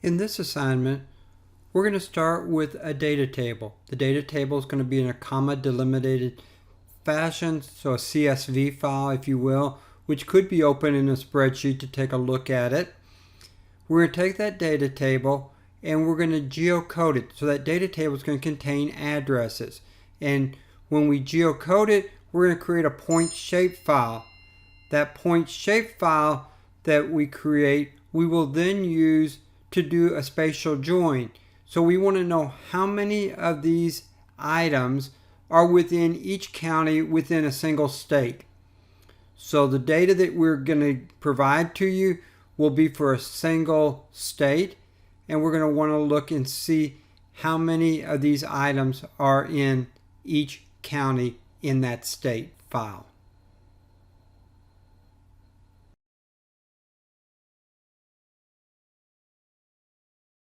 In this assignment, we're going to start with a data table. The data table is going to be in a comma delimited fashion, so a CSV file, if you will, which could be open in a spreadsheet to take a look at it. We're going to take that data table and we're going to geocode it. So that data table is going to contain addresses. And when we geocode it, we're going to create a point shape file. That point shape file that we create, we will then use to do a spatial join. So we want to know how many of these items are within each county within a single state. So the data that we're going to provide to you will be for a single state, and we're going to want to look and see how many of these items are in each county in that state file.